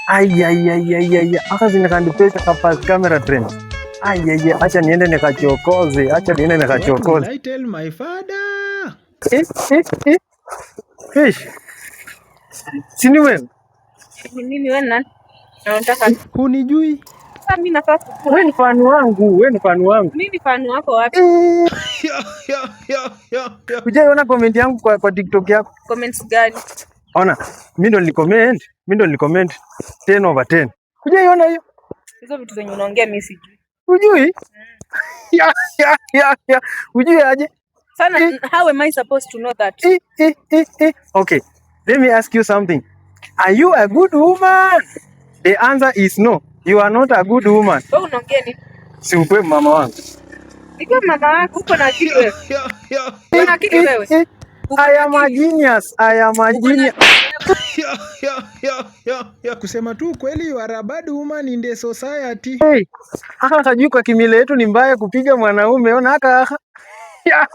Ai ai ai ai ai. Aka zinakandipesha kwa camera trend. Ai ai ai, acha niende nikachokoze. Acha niende nikachokoze. What will I tell my father? Fish. Sini wewe. Mimi wewe nani? Unataka Hunijui? sasa mimi nafaa kukula. Wewe ni fan wangu, wewe ni fan wangu. Mimi ni fan wako wapi? Ujaona comment yangu kwa TikTok yako? Comments gani? Ona, mimi ndo nilicomment 10/10. Hujaiona hiyo? Hizo vitu zenye unaongea mimi sijui. Hujui? Ya. Hujui aje? Sana, how am I supposed to know that? Okay, let me ask you something. Are you a good woman? The answer is no. You are not a good woman. Wewe unaongea nini? Si ukwe mama wangu. Niko mama wako, uko na akili wewe. Una akili wewe. I am a genius. Kusema tu kweli, you are a bad woman in the society. Hey, aka kajui kwa kimila yetu ni mbaya kupiga mwanaume. Ona aka. Ya.